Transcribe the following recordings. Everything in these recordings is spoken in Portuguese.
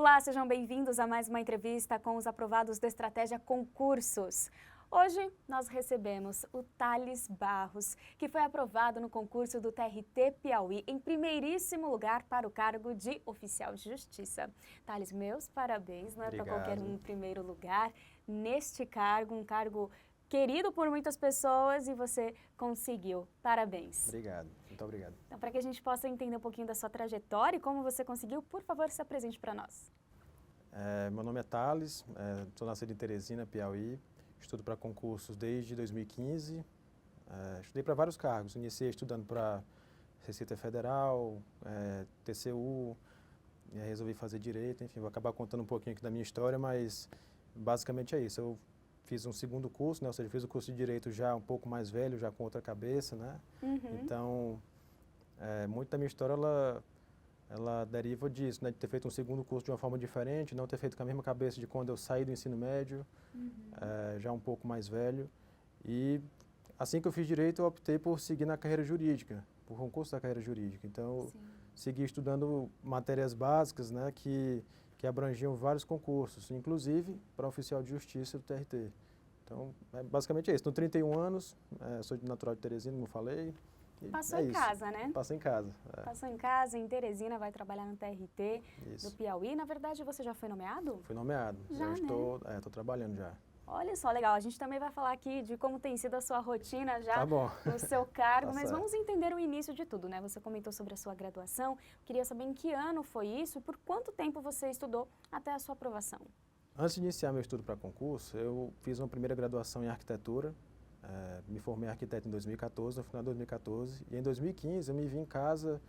Olá, sejam bem-vindos a mais uma entrevista com os aprovados da Estratégia Concursos. Hoje nós recebemos o Thales Barros, que foi aprovado no concurso do TRT Piauí em primeiríssimo lugar para o cargo de oficial de justiça. Thales, meus parabéns, não é para qualquer um em primeiro lugar neste cargo, um cargo querido por muitas pessoas e você conseguiu. Parabéns. Obrigado, muito obrigado. Então, para que a gente possa entender um pouquinho da sua trajetória e como você conseguiu, por favor, se apresente para nós. Meu nome é Thales, sou nascido em Teresina, Piauí, estudo para concursos desde 2015, estudei para vários cargos, iniciei estudando para Receita Federal, TCU, e aí resolvi fazer Direito, enfim, vou acabar contando um pouquinho aqui da minha história, mas basicamente é isso. Eu fiz um segundo curso, né, ou seja, fiz o curso de Direito já um pouco mais velho, já com outra cabeça, né? Então, muito da minha história, ela deriva disso, né, de ter feito um segundo curso de uma forma diferente, não ter feito com a mesma cabeça de quando eu saí do ensino médio, já um pouco mais velho. E assim que eu fiz Direito, eu optei por seguir na carreira jurídica, por concurso da carreira jurídica. Então, eu segui estudando matérias básicas, né, que abrangiam vários concursos, inclusive para oficial de justiça do TRT. Então, basicamente é isso. Tenho 31 anos, sou natural de Teresina, como falei. Passou em casa, né? Passou em casa. Passou em casa, em Teresina, vai trabalhar no TRT Isso. do Piauí. Na verdade, você já foi nomeado? Fui nomeado. Já, estou trabalhando já. Olha só, legal. A gente também vai falar aqui de como tem sido a sua rotina já Tá bom. no seu cargo, Tá mas certo. vamos entender o início de tudo, né? Você comentou sobre a sua graduação. Queria saber em que ano foi isso e por quanto tempo você estudou até a sua aprovação. Antes de iniciar meu estudo para concurso, eu fiz uma primeira graduação em arquitetura. Me formei arquiteto em 2014, no final de 2014. E em 2015 eu me vi em casa,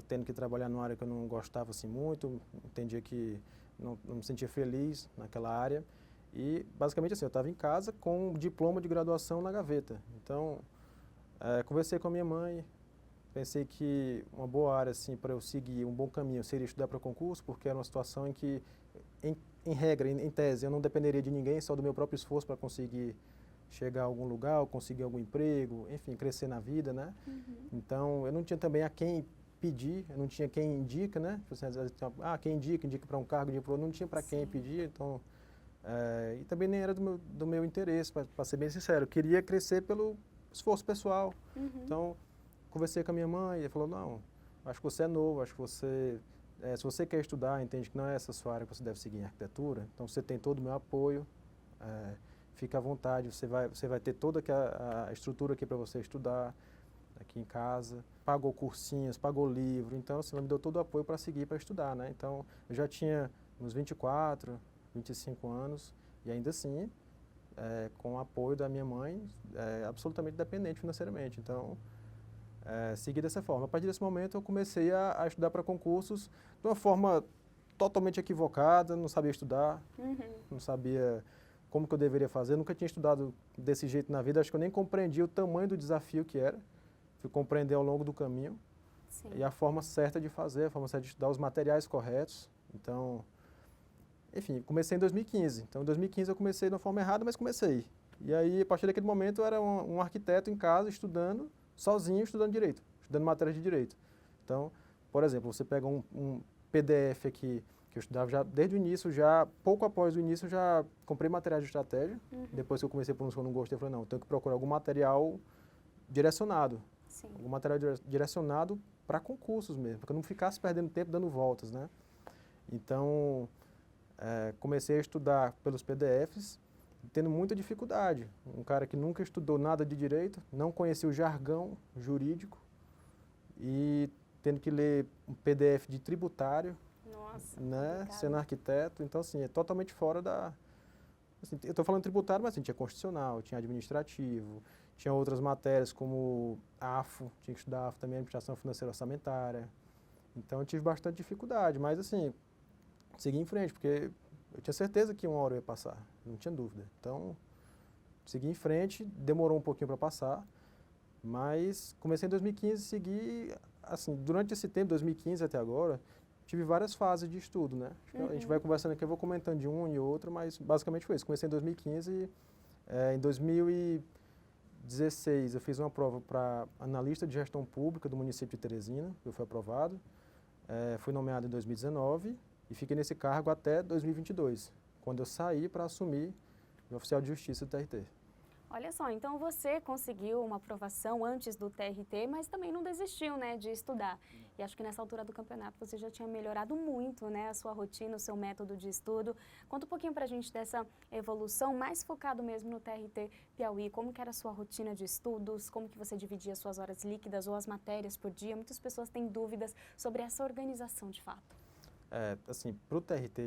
tendo que trabalhar numa área que eu não gostava assim muito, entendia que não me sentia feliz naquela área. E basicamente assim, eu estava em casa com um diploma de graduação na gaveta. Então, conversei com a minha mãe, pensei que uma boa área assim, para eu seguir, um bom caminho seria estudar para concurso, porque era uma situação em que, em regra, em tese, eu não dependeria de ninguém, só do meu próprio esforço para conseguir chegar a algum lugar, ou conseguir algum emprego, enfim, crescer na vida, né? Então, eu não tinha também a quem pedir, eu não tinha quem indica, né? Às vezes, quem indica para um cargo, indica para outro, não tinha para quem pedir, então... e também nem era do meu interesse, para ser bem sincero, eu queria crescer pelo esforço pessoal. Então, conversei com a minha mãe e ela falou, não, acho que você é novo, acho que você, se você quer estudar, entende que não é essa sua área que você deve seguir em arquitetura, então você tem todo o meu apoio, fica à vontade, você vai ter toda a estrutura aqui para você estudar, aqui em casa, pagou cursinhos, pagou livro, então assim, ela me deu todo o apoio para seguir, para estudar, né? Então, eu já tinha uns 24, 25 anos e ainda assim, com o apoio da minha mãe, absolutamente dependente financeiramente, então, segui dessa forma. A partir desse momento eu comecei a estudar para concursos de uma forma totalmente equivocada, não sabia estudar, não sabia como que eu deveria fazer, nunca tinha estudado desse jeito na vida, acho que eu nem compreendi o tamanho do desafio que era, fui compreender ao longo do caminho. Sim. E a forma certa de fazer, a forma certa de estudar, os materiais corretos, então, enfim, comecei em 2015, então em 2015 eu comecei de uma forma errada, mas comecei. E aí, a partir daquele momento, eu era um arquiteto em casa, estudando, sozinho, estudando direito, estudando matérias de direito. Então, por exemplo, você pega um PDF aqui, que eu estudava já desde o início, já pouco após o início, eu já comprei materiais de estratégia. Depois que eu comecei por uns que eu não gostei, eu falei, não, eu tenho que procurar algum material direcionado. Sim. Algum material direcionado para concursos mesmo, para que eu não ficasse perdendo tempo dando voltas, né? Então, comecei a estudar pelos PDFs, tendo muita dificuldade. Um cara que nunca estudou nada de direito, não conhecia o jargão jurídico e tendo que ler um PDF de tributário, Nossa, né, complicado. sendo arquiteto. Então, assim, é totalmente fora da... Assim, eu estou falando tributário, mas assim, tinha constitucional, tinha administrativo, tinha outras matérias como AFO, tinha que estudar AFO também, Administração Financeira Orçamentária. Então, eu tive bastante dificuldade, mas assim, segui em frente, porque eu tinha certeza que uma hora eu ia passar, não tinha dúvida. Então, segui em frente, demorou um pouquinho para passar, mas comecei em 2015, segui, assim, durante esse tempo, 2015 até agora, tive várias fases de estudo, né? A gente vai conversando aqui, eu vou comentando de um e outro, mas basicamente foi isso. Comecei em 2015, em 2016 eu fiz uma prova para analista de gestão pública do município de Teresina, eu fui aprovado. Fui nomeado em 2019 e fiquei nesse cargo até 2022, quando eu saí para assumir o oficial de justiça do TRT. Olha só, então você conseguiu uma aprovação antes do TRT, mas também não desistiu, né, de estudar. E acho que nessa altura do campeonato você já tinha melhorado muito, né, a sua rotina, o seu método de estudo. Conta um pouquinho pra gente dessa evolução, mais focado mesmo no TRT Piauí. Como que era a sua rotina de estudos? Como que você dividia as suas horas líquidas ou as matérias por dia? Muitas pessoas têm dúvidas sobre essa organização de fato. Assim, para o TRT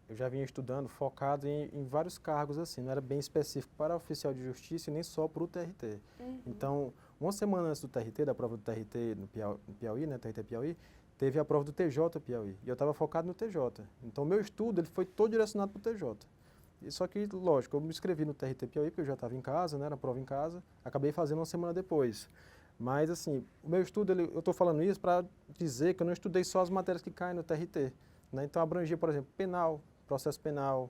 eu já vinha estudando focado em vários cargos, assim, não era bem específico para oficial de justiça e nem só para o TRT. Então, uma semana antes do TRT, da prova do TRT no Piauí, né, TRT Piauí, teve a prova do TJ Piauí, e eu estava focado no TJ. Então, o meu estudo ele foi todo direcionado para o TJ. Só que, lógico, eu me inscrevi no TRT Piauí, porque eu já estava em casa, né, na prova em casa, acabei fazendo uma semana depois. Mas, assim, o meu estudo, eu estou falando isso para dizer que eu não estudei só as matérias que caem no TRT. Né? Então, abrangia, por exemplo, penal, processo penal,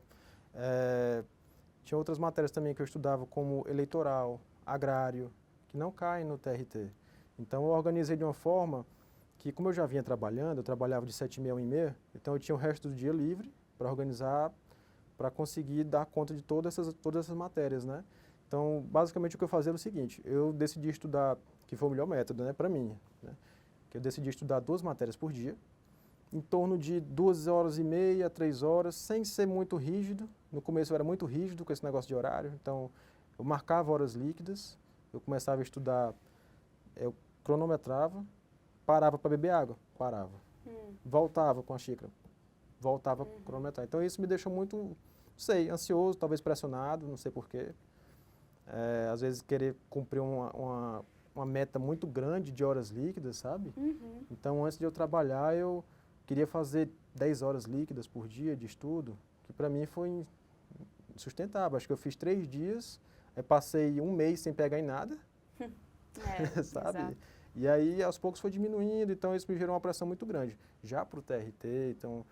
tinha outras matérias também que eu estudava, como eleitoral, agrário, que não caem no TRT. Então, eu organizei de uma forma que, como eu já vinha trabalhando, eu trabalhava de 7h30 a 1h30, então eu tinha o resto do dia livre para organizar, para conseguir dar conta de todas essas matérias, né? Então, basicamente, o que eu fazia era o seguinte, eu decidi estudar, que foi o melhor método, né, para mim, né? Que eu decidi estudar 2 matérias por dia, em torno de 2h30, 3 horas, sem ser muito rígido. No começo eu era muito rígido com esse negócio de horário, então eu marcava horas líquidas, eu começava a estudar, eu cronometrava, parava para beber água, parava, voltava com a xícara, voltava a cronometrar. Então isso me deixou muito, não sei, ansioso, talvez pressionado, não sei porquê. Às vezes querer cumprir uma meta muito grande de horas líquidas, sabe? Então antes de eu trabalhar eu queria fazer 10 horas líquidas por dia de estudo, que para mim foi insustentável. Acho que eu fiz 3 dias, passei 1 mês sem pegar em nada, sabe? Exato. E aí, aos poucos, foi diminuindo, então isso me gerou uma pressão muito grande. Já para o TRT, então,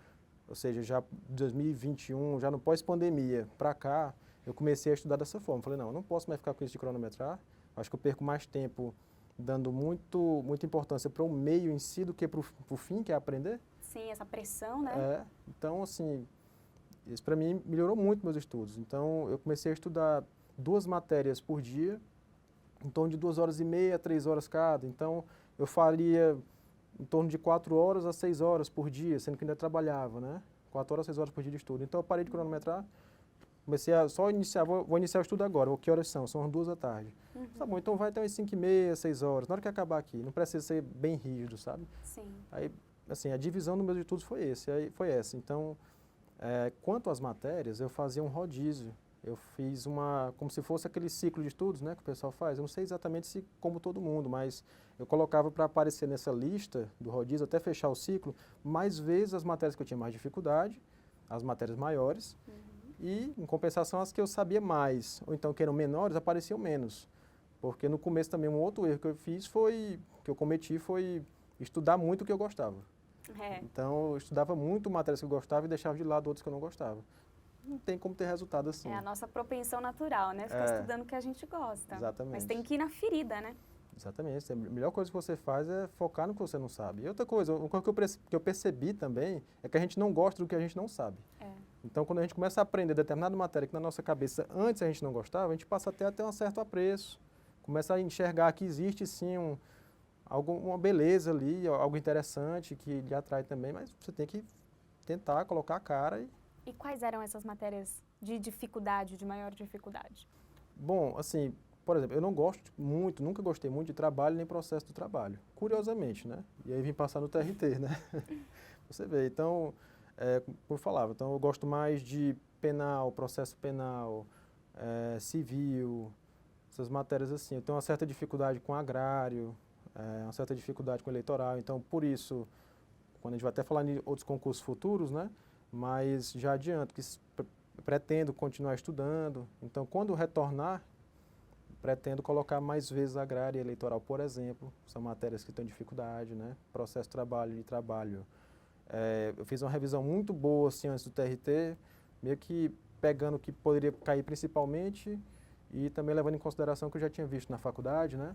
ou seja, já 2021, já no pós-pandemia, para cá, eu comecei a estudar dessa forma. Falei, não, eu não posso mais ficar com isso de cronometrar, acho que eu perco mais tempo dando muita importância para o meio em si do que para o fim, que é aprender. Sim, essa pressão, né? Então, assim, isso para mim melhorou muito meus estudos. Então, eu comecei a estudar 2 matérias por dia, em torno de 2h30, 3 horas cada. Então, eu faria em torno de 4 horas a 6 horas por dia, sendo que ainda trabalhava, né? 4 horas a 6 horas por dia de estudo. Então, eu parei de cronometrar, comecei a só iniciar, vou iniciar o estudo agora. Que horas são? São as 2 da tarde. Tá bom, então vai até umas 5h30, 6 horas. Na hora que acabar aqui, não precisa ser bem rígido, sabe? Sim. Aí, assim, a divisão dos meus estudos foi essa. Então, quanto às matérias, eu fazia um rodízio. Eu fiz como se fosse aquele ciclo de estudos, né, que o pessoal faz. Eu não sei exatamente se como todo mundo, mas eu colocava para aparecer nessa lista do rodízio, até fechar o ciclo, mais vezes as matérias que eu tinha mais dificuldade, as matérias maiores, e, em compensação, as que eu sabia mais, ou então que eram menores, apareciam menos. Porque no começo também um outro erro que eu cometi foi estudar muito o que eu gostava. Então, eu estudava muito matérias que eu gostava e deixava de lado outras que eu não gostava. Não tem como ter resultado assim. É a nossa propensão natural, né? Ficar estudando o que a gente gosta. Exatamente. Mas tem que ir na ferida, né? Exatamente. A melhor coisa que você faz é focar no que você não sabe. E outra coisa, uma coisa que eu percebi também é que a gente não gosta do que a gente não sabe. Então, quando a gente começa a aprender determinada matéria que na nossa cabeça antes a gente não gostava, a gente passa até a ter um certo apreço. Começa a enxergar que existe sim uma beleza ali, algo interessante que lhe atrai também, mas você tem que tentar colocar a cara. E quais eram essas matérias de dificuldade, de maior dificuldade? Bom, assim, por exemplo, eu não gosto muito, nunca gostei muito de trabalho nem processo do trabalho, curiosamente, né? E aí vim passar no TRT, né? Você vê, então, como eu falava, então eu gosto mais de penal, processo penal, civil, essas matérias assim. Eu tenho uma certa dificuldade com agrário, uma certa dificuldade com eleitoral, então por isso, quando a gente vai até falar em outros concursos futuros, né? Mas já adianto que pretendo continuar estudando, então quando retornar, pretendo colocar mais vezes agrária e eleitoral, por exemplo, são matérias que têm dificuldade, né? Processo de trabalho. Eu fiz uma revisão muito boa assim, antes do TRT, meio que pegando o que poderia cair principalmente e também levando em consideração que eu já tinha visto na faculdade, né?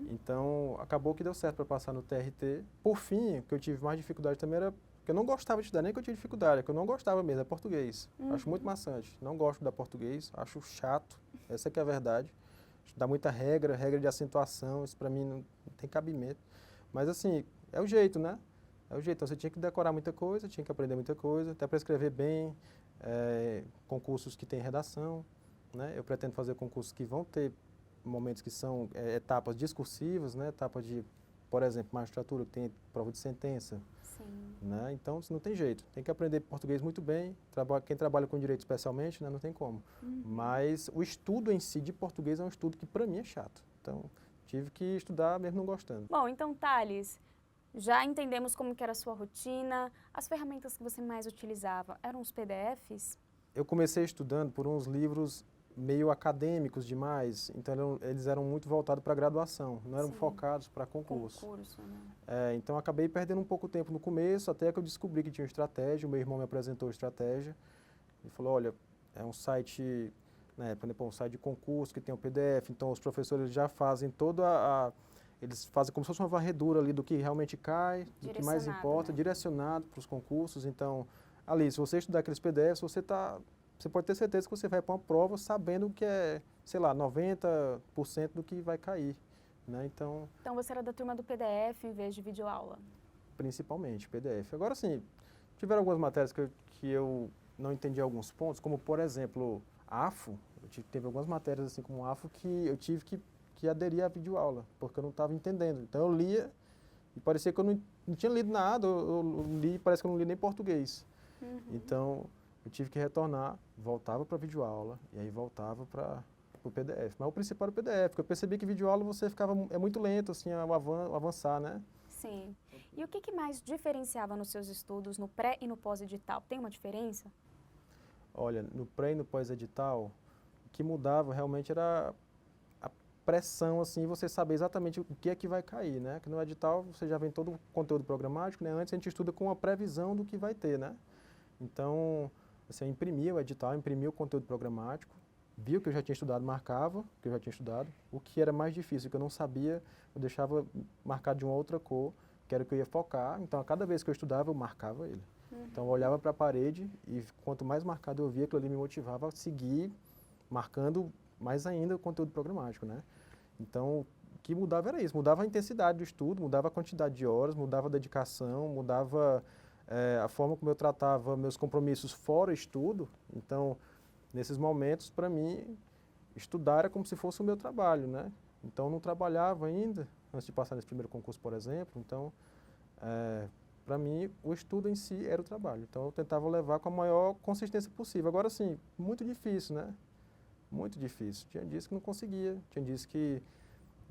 Então, acabou que deu certo para passar no TRT. Por fim, o que eu tive mais dificuldade também era que eu não gostava de estudar, nem que eu tinha dificuldade, é que eu não gostava mesmo, é português. Acho muito maçante, não gosto da português, acho chato, essa que é a verdade. Dá muita regra de acentuação, isso para mim não tem cabimento. Mas assim, é o jeito, né? É o jeito, então você tinha que decorar muita coisa, tinha que aprender muita coisa, até para escrever bem, concursos que tem redação, né? Eu pretendo fazer concursos que vão ter momentos que são etapas discursivas, né? Etapa de, por exemplo, magistratura, que tem prova de sentença. Sim. Né? Então, não tem jeito. Tem que aprender português muito bem. Quem trabalha com direito especialmente, né? Não tem como. Mas o estudo em si de português é um estudo que, para mim, é chato. Então, tive que estudar mesmo não gostando. Bom, então, Thales, já entendemos como que era a sua rotina, as ferramentas que você mais utilizava eram os PDFs? Eu comecei estudando por uns livros meio acadêmicos demais, então eles eram muito voltados para a graduação, não eram Sim. focados para concurso. Né? Então acabei perdendo um pouco de tempo no começo, até que eu descobri que tinha estratégia, o meu irmão me apresentou a estratégia, e falou, olha, é um site, né, por exemplo, um site de concurso que tem um PDF, então os professores já fazem eles fazem como se fosse uma varredura ali do que realmente cai, do que mais importa, né? Direcionado para os concursos, então ali, se você estudar aqueles PDFs, você pode ter certeza que você vai para uma prova sabendo que é, sei lá, 90% do que vai cair, né? Então você era da turma do PDF em vez de videoaula? Principalmente, PDF. Agora sim, tiveram algumas matérias que eu não entendi alguns pontos, como por exemplo, AFO, teve algumas matérias assim como AFO que eu tive que aderir à videoaula, porque eu não estava entendendo. Então eu lia e parecia que eu não tinha lido nada, eu li, parece que eu não li nem português. Então eu tive que retornar, voltava para a videoaula e aí voltava para o PDF. Mas o principal era o PDF, porque eu percebi que videoaula você é muito lento assim, o avançar, né? Sim. E o que mais diferenciava nos seus estudos no pré e no pós-edital? Tem uma diferença? Olha, no pré e no pós-edital, o que mudava realmente era a pressão, assim, você saber exatamente o que é que vai cair, né? Que no edital você já vem todo o conteúdo programático, né? Antes a gente estuda com a previsão do que vai ter, né? Então, você imprimia o edital, imprimia o conteúdo programático, viu que eu já tinha estudado, marcava que eu já tinha estudado. O que era mais difícil, que eu não sabia, eu deixava marcado de uma outra cor, que era o que eu ia focar. Então, a cada vez que eu estudava, eu marcava ele. Então, eu olhava para a parede e quanto mais marcado eu via, aquilo ali me motivava a seguir marcando mais ainda o conteúdo programático, né? Então, o que mudava era isso, mudava a intensidade do estudo, mudava a quantidade de horas, mudava a dedicação, mudava a forma como eu tratava meus compromissos fora estudo. Então, nesses momentos, para mim, estudar era como se fosse o meu trabalho, né? Então, eu não trabalhava ainda, antes de passar nesse primeiro concurso, por exemplo. Então, para mim, o estudo em si era o trabalho. Então, eu tentava levar com a maior consistência possível. Agora, sim, muito difícil, né? Muito difícil. Tinha dias que não conseguia, tinha dias que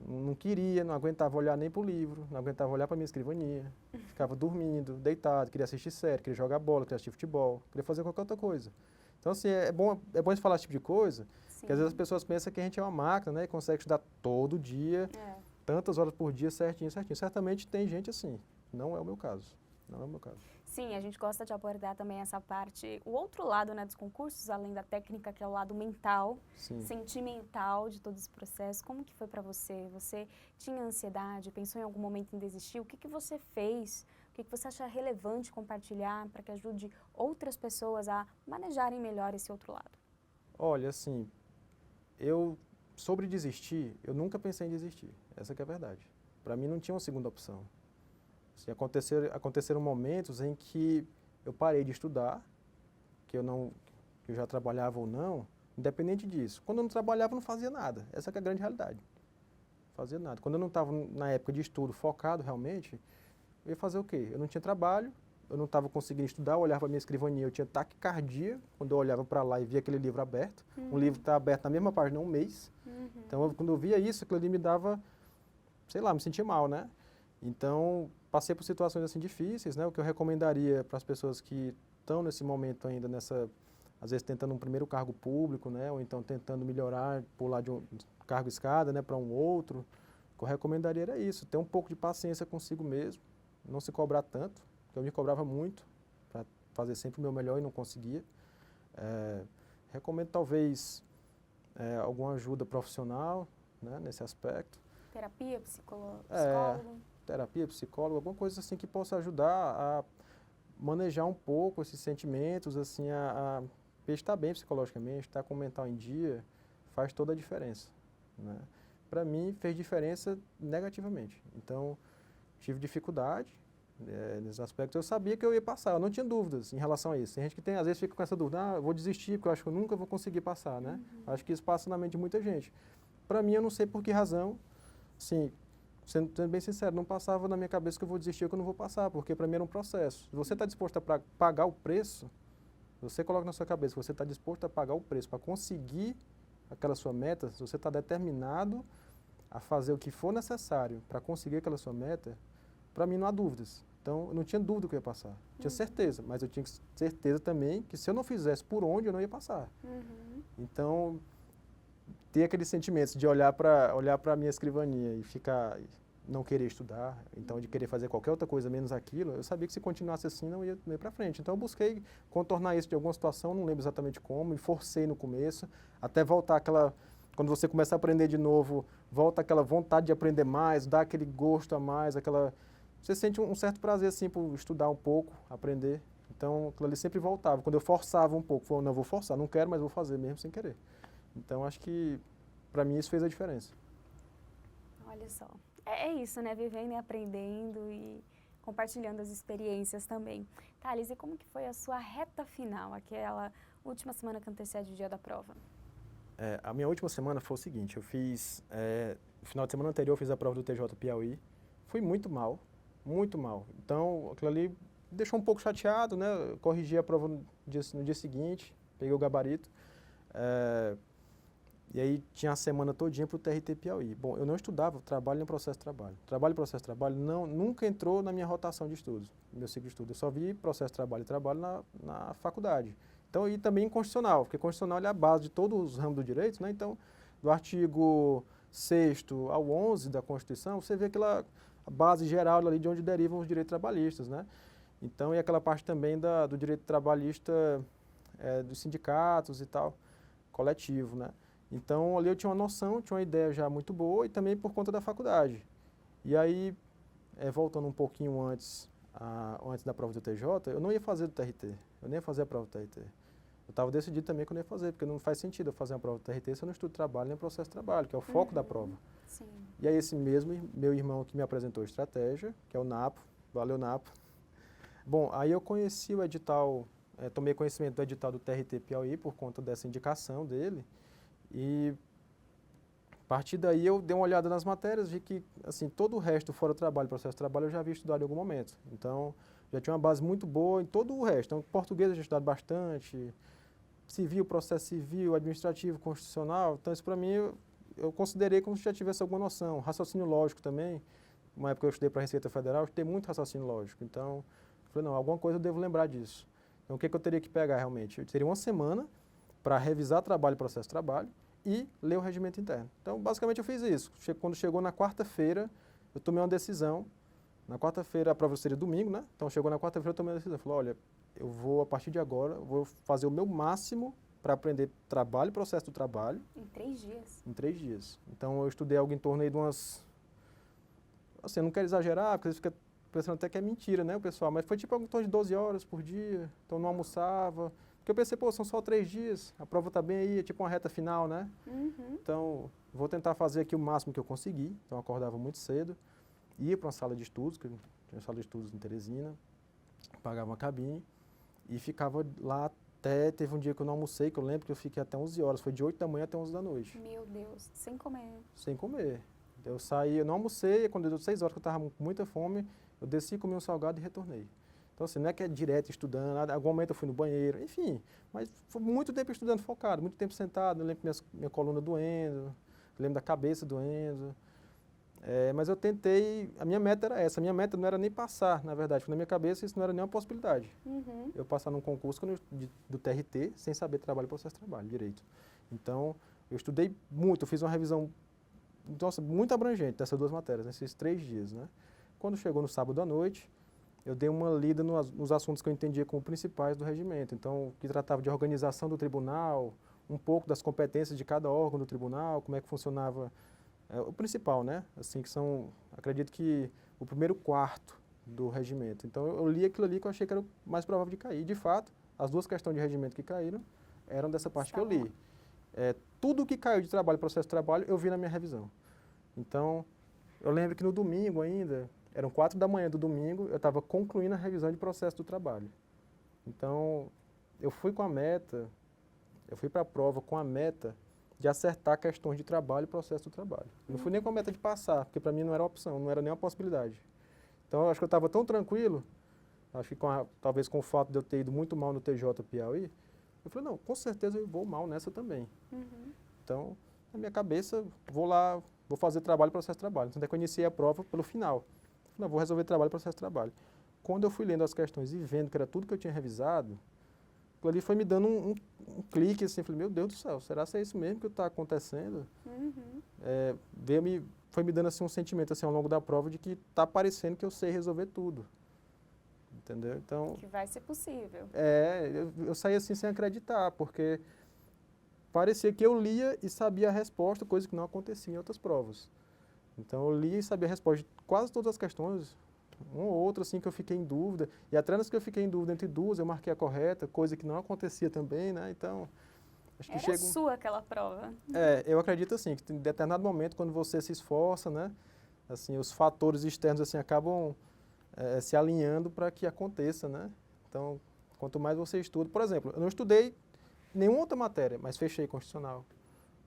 não queria, não aguentava olhar nem para o livro, não aguentava olhar para a minha escrivaninha. Ficava dormindo, deitado, queria assistir série, queria jogar bola, queria assistir futebol, queria fazer qualquer outra coisa. Então, assim, é bom de falar esse tipo de coisa, porque às vezes as pessoas pensam que a gente é uma máquina, né, e consegue estudar todo dia, tantas horas por dia, certinho, certinho. Certamente tem gente assim, não é o meu caso, não é o meu caso. Sim, a gente gosta de abordar também essa parte, o outro lado, né, dos concursos, além da técnica, que é o lado mental, sentimental de todo esse processo. Como que foi para você? Você tinha ansiedade, pensou em algum momento em desistir? O que você fez? O que você acha relevante compartilhar para que ajude outras pessoas a manejarem melhor esse outro lado? Olha, assim, sobre desistir, eu nunca pensei em desistir, essa que é a verdade. Para mim não tinha uma segunda opção. Assim, aconteceram momentos em que eu parei de estudar, que eu já trabalhava ou não, independente disso. Quando eu não trabalhava, eu não fazia nada. Essa que é a grande realidade. Não fazia nada. Quando eu não estava na época de estudo focado realmente, eu ia fazer o quê? Eu não tinha trabalho, eu não estava conseguindo estudar, eu olhava para a minha escrivaninha, eu tinha taquicardia, quando eu olhava para lá e via aquele livro aberto. Um livro está aberto na mesma página há um mês. Então, quando eu via isso, aquilo ali me dava, sei lá, me sentia mal, né? Então, passei por situações assim difíceis, né? O que eu recomendaria para as pessoas que estão nesse momento ainda às vezes tentando um primeiro cargo público, né? Ou então tentando melhorar, pular de um cargo escada, né, para um outro, o que eu recomendaria era isso, ter um pouco de paciência consigo mesmo, não se cobrar tanto, porque eu me cobrava muito para fazer sempre o meu melhor e não conseguia. Recomendo talvez alguma ajuda profissional, né, nesse aspecto. Terapia, psicólogo? Terapia, psicólogo, alguma coisa assim que possa ajudar a manejar um pouco esses sentimentos, assim, estar bem psicologicamente, estar com o mental em dia, faz toda a diferença, né? Para mim, fez diferença negativamente. Então, tive dificuldade nesse aspecto. Eu sabia que eu ia passar, eu não tinha dúvidas em relação a isso. Tem gente que às vezes fica com essa dúvida, eu vou desistir porque eu acho que eu nunca vou conseguir passar, né? Acho que isso passa na mente de muita gente. Para mim, eu não sei por que razão, assim, sendo bem sincero, não passava na minha cabeça que eu vou desistir ou que eu não vou passar, porque para mim era um processo. Se você está disposto a pagar o preço, você coloca na sua cabeça que você está disposto a pagar o preço para conseguir aquela sua meta, se você está determinado a fazer o que for necessário para conseguir aquela sua meta, para mim não há dúvidas. Então, eu não tinha dúvida que eu ia passar. Tinha certeza, mas eu tinha certeza também que se eu não fizesse por onde, eu não ia passar. Então, ter aqueles sentimentos de olhar para a minha escrivaninha e não querer estudar, então de querer fazer qualquer outra coisa menos aquilo, eu sabia que se continuasse assim não ia para frente. Então eu busquei contornar isso de alguma situação, não lembro exatamente como, e forcei no começo, até voltar quando você começa a aprender de novo, volta aquela vontade de aprender mais, dá aquele gosto a mais, você sente um certo prazer assim por estudar um pouco, aprender. Então aquilo ali sempre voltava. Quando eu forçava um pouco, falei, não vou forçar, não quero, mas vou fazer mesmo sem querer. Então acho que para mim isso fez a diferença. Olha só. É isso, né? Vivendo e aprendendo e compartilhando as experiências também. Thales, e como que foi a sua reta final, aquela última semana que antecede o dia da prova? A minha última semana foi o seguinte, no final de semana anterior eu fiz a prova do TJ Piauí, fui muito mal, muito mal. Então aquilo ali me deixou um pouco chateado, né? Eu corrigi a prova no dia seguinte, peguei o gabarito. E aí tinha a semana todinha para o TRT Piauí. Bom, eu não estudava trabalho nem processo de trabalho. Trabalho e processo de trabalho nunca entrou na minha rotação de estudos, no meu ciclo de estudo. Eu só vi processo de trabalho e trabalho na faculdade. Então, e também em constitucional, porque constitucional é a base de todos os ramos do direito, né? Então, do artigo 6º ao 11 da Constituição, você vê aquela base geral ali de onde derivam os direitos trabalhistas, né? Então, e aquela parte também do direito trabalhista dos sindicatos e tal, coletivo, né? Então, ali eu tinha uma noção, tinha uma ideia já muito boa e também por conta da faculdade. E aí, voltando um pouquinho antes da prova do TJ, eu não ia fazer do TRT, eu nem ia fazer a prova do TRT. Eu estava decidido também que eu não ia fazer, porque não faz sentido eu fazer uma prova do TRT se eu não estudo trabalho nem processo de trabalho, que é o foco da prova. Sim. E aí esse mesmo, meu irmão que me apresentou a estratégia, que é o Napo, valeu Napo. Bom, aí eu conheci o edital, tomei conhecimento do edital do TRT Piauí por conta dessa indicação dele. E a partir daí eu dei uma olhada nas matérias, vi que assim, todo o resto fora o trabalho, processo de trabalho, eu já havia estudado em algum momento. Então, já tinha uma base muito boa em todo o resto. Então, português eu já estudado bastante, civil, processo civil, administrativo, constitucional. Então, isso para mim eu considerei como se já tivesse alguma noção. Raciocínio lógico também. Uma época eu estudei para a Receita Federal, eu estudei muito raciocínio lógico. Então, eu falei, não, alguma coisa eu devo lembrar disso. Então, o que eu teria que pegar realmente? Eu teria uma semana para revisar trabalho e processo de trabalho e ler o regimento interno. Então, basicamente, eu fiz isso. Quando chegou na quarta-feira, eu tomei uma decisão. Na quarta-feira, a prova seria domingo, né? Então, chegou na quarta-feira, eu tomei uma decisão. Eu falei, olha, eu vou, a partir de agora, vou fazer o meu máximo para aprender trabalho e processo do trabalho. Em 3 dias? Em 3 dias. Então, eu estudei algo em torno aí de umas... Assim, eu não quero exagerar, porque você fica pensando até que é mentira, né, o pessoal? Mas foi tipo algo em torno de 12 horas por dia. Então, não almoçava. Porque eu pensei, pô, são só 3 dias, a prova está bem aí, é tipo uma reta final, né? Então, vou tentar fazer aqui o máximo que eu conseguir. Então, eu acordava muito cedo, ia para uma sala de estudos, que tinha uma sala de estudos em Teresina, pagava uma cabine e ficava lá até, teve um dia que eu não almocei, que eu lembro que eu fiquei até 11 horas, foi de 8 da manhã até 11 da noite. Meu Deus, sem comer. Sem comer. Eu saí, eu não almocei, quando deu 6 horas que eu estava com muita fome, eu desci, comi um salgado e retornei. Então, assim, não é que é direto estudando, em algum momento eu fui no banheiro, enfim. Mas foi muito tempo estudando focado, muito tempo sentado, eu lembro minha coluna doendo, eu lembro da cabeça doendo. Mas eu tentei, a minha meta era essa, a minha meta não era nem passar, na verdade, porque na minha cabeça isso não era nem uma possibilidade. Eu passar num concurso do TRT sem saber trabalho e processo de trabalho, direito. Então, eu estudei muito, eu fiz uma revisão, nossa, muito abrangente dessas 2 matérias, nesses 3 dias, né? Quando chegou no sábado à noite, eu dei uma lida nos assuntos que eu entendia como principais do regimento. Então, que tratava de organização do tribunal, um pouco das competências de cada órgão do tribunal, como é que funcionava o principal, né? Assim, acredito que o primeiro quarto do regimento. Então, eu li aquilo ali que eu achei que era o mais provável de cair. De fato, as duas questões de regimento que caíram eram dessa parte que eu li. Tudo que caiu de trabalho, processo de trabalho, eu vi na minha revisão. Então, eu lembro que no domingo ainda, eram 4 da manhã do domingo, eu estava concluindo a revisão de processo do trabalho. Então, eu fui para a prova com a meta de acertar questões de trabalho e processo do trabalho. Não fui nem com a meta de passar, porque para mim não era opção, não era nem uma possibilidade. Então, eu acho que eu estava tão tranquilo, acho que talvez com o fato de eu ter ido muito mal no TJ Piauí, eu falei, não, com certeza eu vou mal nessa também. Então, na minha cabeça, vou lá, vou fazer trabalho e processo de trabalho. Então, até que eu iniciei a prova pelo final. Não, vou resolver trabalho e processo de trabalho. Quando eu fui lendo as questões e vendo que era tudo que eu tinha revisado, aquilo ali foi me dando um clique, assim, falei, meu Deus do céu, será que é isso mesmo que está acontecendo? Foi me dando assim, um sentimento assim, ao longo da prova de que está parecendo que eu sei resolver tudo. Entendeu? Então, que vai ser possível. Eu saí assim sem acreditar, porque parecia que eu lia e sabia a resposta, coisa que não acontecia em outras provas. Então, eu lia e sabia a resposta de quase todas as questões, uma ou outra assim que eu fiquei em dúvida, e até nas que eu fiquei em dúvida entre duas, eu marquei a correta, coisa que não acontecia também, né? Então, acho que Era sua aquela prova. eu acredito assim, que em determinado momento, quando você se esforça, né? Assim, os fatores externos assim acabam se alinhando para que aconteça, né? Então, quanto mais você estuda, por exemplo, eu não estudei nenhuma outra matéria, mas fechei constitucional.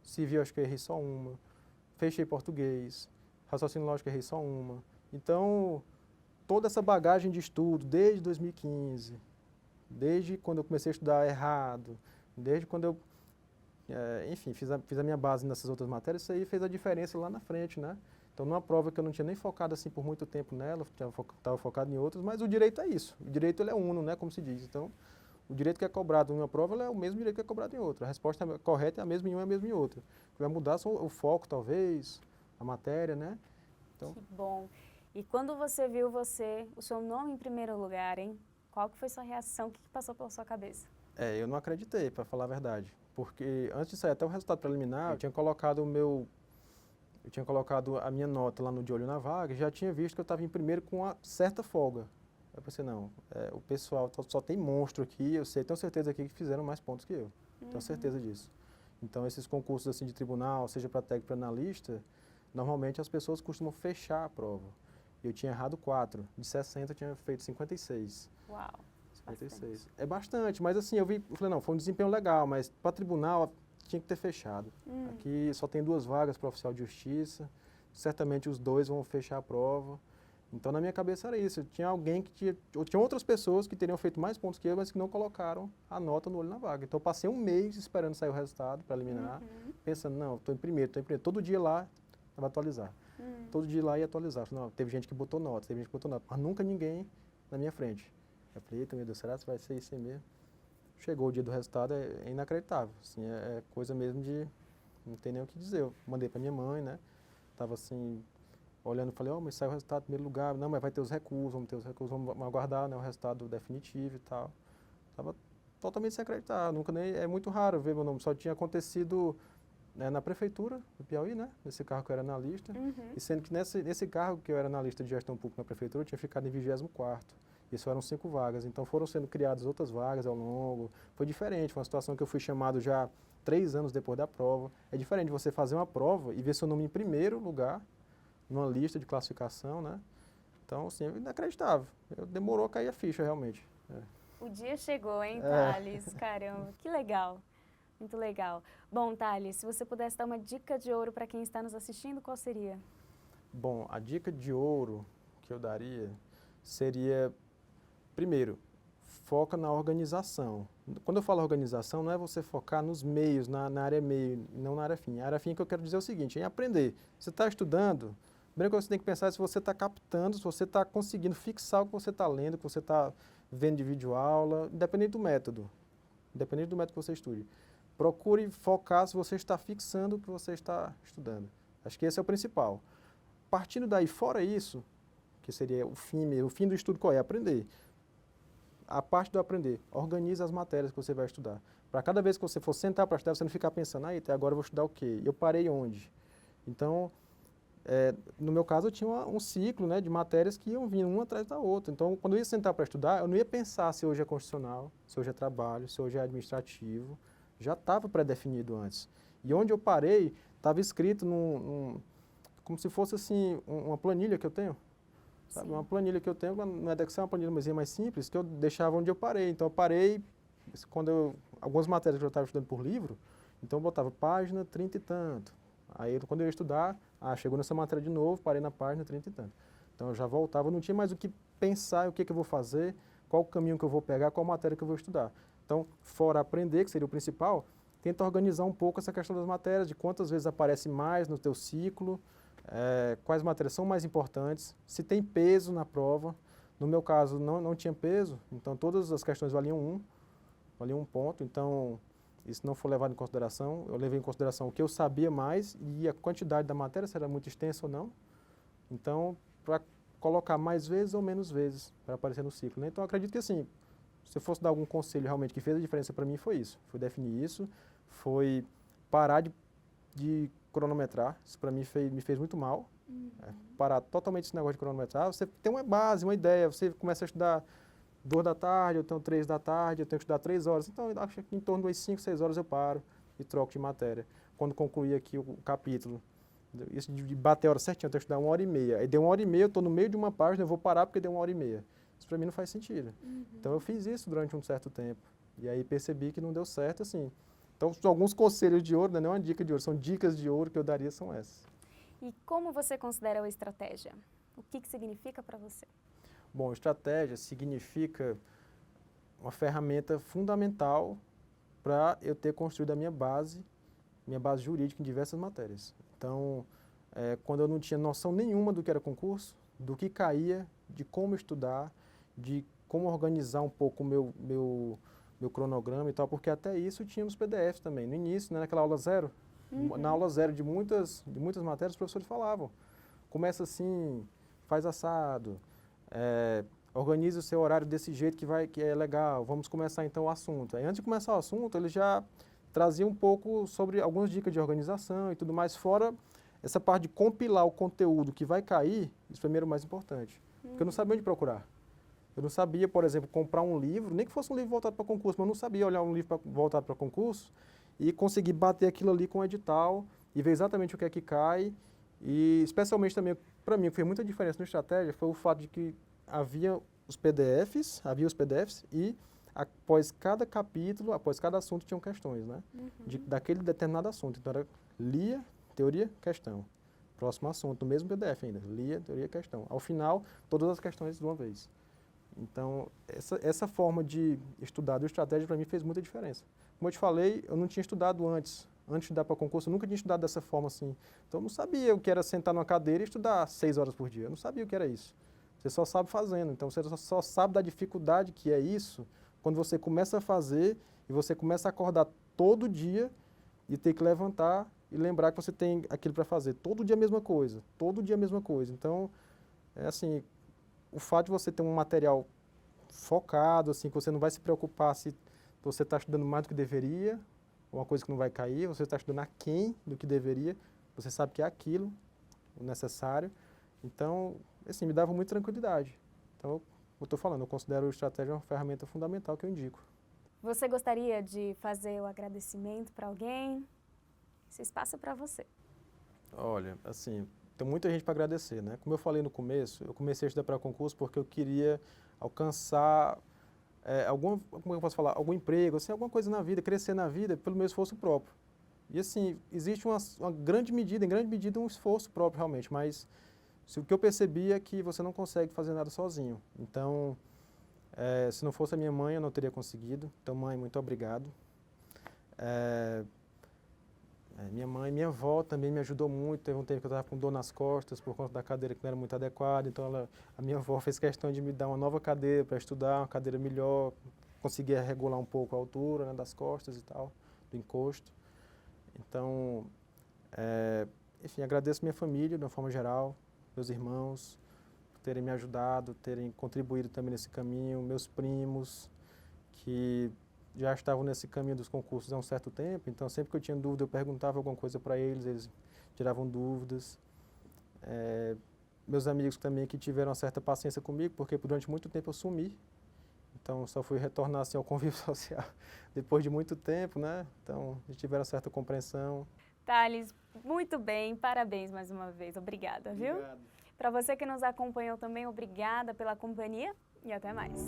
Civil, acho que eu errei só uma. Fechei português. Raciocínio lógico, eu errei só uma. Então, toda essa bagagem de estudo, desde 2015, desde quando eu comecei a estudar errado, desde quando eu, enfim, fiz a minha base nessas outras matérias, isso aí fez a diferença lá na frente, né? Então, numa prova que eu não tinha nem focado assim por muito tempo nela, estava focado em outras, mas o direito é isso. O direito ele é uno, né, como se diz. Então, o direito que é cobrado em uma prova é o mesmo direito que é cobrado em outra. A resposta correta é a mesma em uma e a mesma em outra. O que vai mudar só o foco, talvez, a matéria, né? Então, que bom. E quando você viu o seu nome em primeiro lugar, hein? Qual que foi sua reação? O que passou pela sua cabeça? Eu não acreditei, para falar a verdade. Porque antes de sair até o resultado preliminar, eu tinha colocado a minha nota lá no De Olho na Vaga e já tinha visto que eu estava em primeiro com uma certa folga. Eu pensei, não, o pessoal só tem monstro aqui, tenho certeza aqui que fizeram mais pontos que eu. Tenho certeza disso. Então, esses concursos assim de tribunal, seja para técnico, para analista, normalmente as pessoas costumam fechar a prova. Eu tinha errado 4, de 60 eu tinha feito 56. Uau, 56. bastante. É bastante, mas assim, eu falei, não, foi um desempenho legal, mas para tribunal tinha que ter fechado. Aqui só tem 2 vagas para oficial de justiça, certamente os 2 vão fechar a prova. Então, na minha cabeça era isso, tinha outras pessoas que teriam feito mais pontos que eu, mas que não colocaram a nota no olho na vaga. Então, eu passei um mês esperando sair o resultado preliminar, pensando, não, estou em primeiro. Todo dia lá, eu vou atualizar. Todo dia lá ia atualizar. Não, teve gente que botou nota, mas nunca ninguém na minha frente. Eu falei, eita, meu Deus, será que vai ser isso aí mesmo? Chegou o dia do resultado, é inacreditável. Assim, é coisa mesmo de, não tem nem o que dizer. Eu mandei para minha mãe, né? Tava assim, olhando, falei, mas saiu o resultado em primeiro lugar. Não, mas vai ter os recursos, vamos aguardar, né, o resultado definitivo e tal. Tava totalmente sem acreditar. É muito raro ver meu nome. Só tinha acontecido na prefeitura do Piauí, né? Nesse carro que eu era analista. E sendo que nesse carro que eu era analista de gestão pública na prefeitura, eu tinha ficado em 24º. Isso eram 5 vagas. Então foram sendo criadas outras vagas ao longo. Foi diferente, foi uma situação que eu fui chamado já 3 anos depois da prova. É diferente você fazer uma prova e ver seu nome em primeiro lugar, numa lista de classificação, né? Então, assim, é inacreditável. Demorou a cair a ficha, realmente. O dia chegou, hein, Thales? Caramba, que legal. Muito legal. Bom, Thales, se você pudesse dar uma dica de ouro para quem está nos assistindo, qual seria? Bom, a dica de ouro que eu daria seria, primeiro, foca na organização. Quando eu falo organização, não é você focar nos meios, na área meio, não na área fim. A área fim que eu quero dizer é o seguinte, em aprender. Você está estudando, a primeira coisa que você tem que pensar é se você está captando, se você está conseguindo fixar o que você está lendo, o que você está vendo de videoaula, independente do método que você estude. Procure focar se você está fixando o que você está estudando. Acho que esse é o principal. Partindo daí, fora isso, que seria o fim do estudo, qual é? Aprender. A parte do aprender, organiza as matérias que você vai estudar. Para cada vez que você for sentar para estudar, você não ficar pensando, até agora eu vou estudar o quê? Eu parei onde? Então, no meu caso, eu tinha um ciclo, né, de matérias que iam vindo uma atrás da outra. Então, quando eu ia sentar para estudar, eu não ia pensar se hoje é constitucional, se hoje é trabalho, se hoje é administrativo. Já estava pré-definido antes. E onde eu parei, estava escrito como se fosse assim, uma planilha que eu tenho. Sabe? Uma planilha que eu tenho, não é deve ser uma planilha mais simples, que eu deixava onde eu parei. Então, eu parei, algumas matérias que eu estava estudando por livro, então eu botava página 30 e tanto. Aí, quando eu ia estudar, chegou nessa matéria de novo, parei na página 30 e tanto. Então, eu já voltava, não tinha mais o que pensar, o que eu vou fazer, qual o caminho que eu vou pegar, qual matéria que eu vou estudar. Então, fora aprender, que seria o principal, tenta organizar um pouco essa questão das matérias, de quantas vezes aparece mais no teu ciclo, quais matérias são mais importantes, se tem peso na prova. No meu caso, não tinha peso, então todas as questões valiam um ponto. Então, isso não foi levado em consideração. Eu levei em consideração o que eu sabia mais e a quantidade da matéria, se era muito extensa ou não. Então, para colocar mais vezes ou menos vezes para aparecer no ciclo, né? Então, eu acredito que assim, se eu fosse dar algum conselho realmente que fez a diferença para mim, foi isso. Foi definir isso, foi parar de cronometrar. Isso para mim me fez muito mal. Parar totalmente esse negócio de cronometrar. Você tem uma base, uma ideia, você começa a estudar 2 da tarde, eu tenho 3 da tarde, eu tenho que estudar 3 horas. Então, eu acho que em torno de 5, 6 horas eu paro e troco de matéria. Quando concluir aqui o capítulo, isso de bater a hora certinho, eu tenho que estudar 1h30. Aí deu 1h30, eu estou no meio de uma página, eu vou parar porque deu 1h30. Isso para mim não faz sentido. Então, eu fiz isso durante um certo tempo. E aí percebi que não deu certo, assim. Então, alguns conselhos de ouro, não é uma dica de ouro, são dicas de ouro que eu daria, são essas. E como você considera a estratégia? O que significa para você? Bom, estratégia significa uma ferramenta fundamental para eu ter construído a minha base jurídica em diversas matérias. Então, quando eu não tinha noção nenhuma do que era concurso, do que caía, de como estudar, de como organizar um pouco o meu cronograma e tal, porque até isso tinha nos PDFs também. No início, né, naquela aula zero, na aula zero de muitas matérias, os professores falavam, começa assim, faz assado, organize o seu horário desse jeito que é legal, vamos começar então o assunto. Aí, antes de começar o assunto, ele já trazia um pouco sobre algumas dicas de organização e tudo mais, fora essa parte de compilar o conteúdo que vai cair, isso primeiro é o mais importante. Porque eu não sabia onde procurar. Eu não sabia, por exemplo, comprar um livro, nem que fosse um livro voltado para concurso, mas eu não sabia olhar um livro voltado para concurso e conseguir bater aquilo ali com o edital e ver exatamente o que é que cai. E especialmente também, para mim, o que fez muita diferença na estratégia foi o fato de que havia os PDFs e após cada capítulo, após cada assunto, tinham questões, né? Daquele determinado assunto. Então, era lia, teoria, questão. Próximo assunto, no mesmo PDF ainda, lia, teoria, questão. Ao final, todas as questões de uma vez. Então, essa forma de estudar do estratégia, para mim, fez muita diferença. Como eu te falei, eu não tinha estudado antes de estudar para concurso, eu nunca tinha estudado dessa forma assim. Então, eu não sabia o que era sentar numa cadeira e estudar 6 horas por dia. Eu não sabia o que era isso. Você só sabe fazendo. Então, você só sabe da dificuldade que é isso quando você começa a fazer e você começa a acordar todo dia e ter que levantar e lembrar que você tem aquilo para fazer. Todo dia a mesma coisa. Todo dia a mesma coisa. Então, é assim, o fato de você ter um material focado, assim, que você não vai se preocupar se você está estudando mais do que deveria, uma coisa que não vai cair, você está estudando aquém do que deveria, você sabe que é aquilo, o necessário. Então, assim, me dava muita tranquilidade. Então, eu estou falando, eu considero a estratégia uma ferramenta fundamental que eu indico. Você gostaria de fazer o agradecimento para alguém? Esse espaço é para você. Olha, assim, tem muita gente para agradecer, né? Como eu falei no começo, eu comecei a estudar para concurso porque eu queria alcançar como eu posso falar, algum emprego, assim, alguma coisa na vida, crescer na vida pelo meu esforço próprio. E assim, existe uma grande medida, em grande medida um esforço próprio realmente, mas o que eu percebi é que você não consegue fazer nada sozinho. Então, se não fosse a minha mãe, eu não teria conseguido. Então, mãe, muito obrigado. Minha mãe, minha avó também me ajudou muito. Teve um tempo que eu estava com dor nas costas por conta da cadeira que não era muito adequada. Então, a minha avó fez questão de me dar uma nova cadeira para estudar, uma cadeira melhor. Conseguia regular um pouco a altura, né, das costas e tal, do encosto. Então, enfim, agradeço minha família, de uma forma geral, meus irmãos, por terem me ajudado, terem contribuído também nesse caminho, meus primos, que já estavam nesse caminho dos concursos há um certo tempo, então sempre que eu tinha dúvida eu perguntava alguma coisa para eles, eles tiravam dúvidas. Meus amigos também que tiveram uma certa paciência comigo, porque durante muito tempo eu sumi. Então, só fui retornar assim, ao convívio social depois de muito tempo, né? Então, eles tiveram certa compreensão. Thales, muito bem, parabéns mais uma vez, obrigada, viu? Obrigado. Para você que nos acompanhou também, obrigada pela companhia e até mais.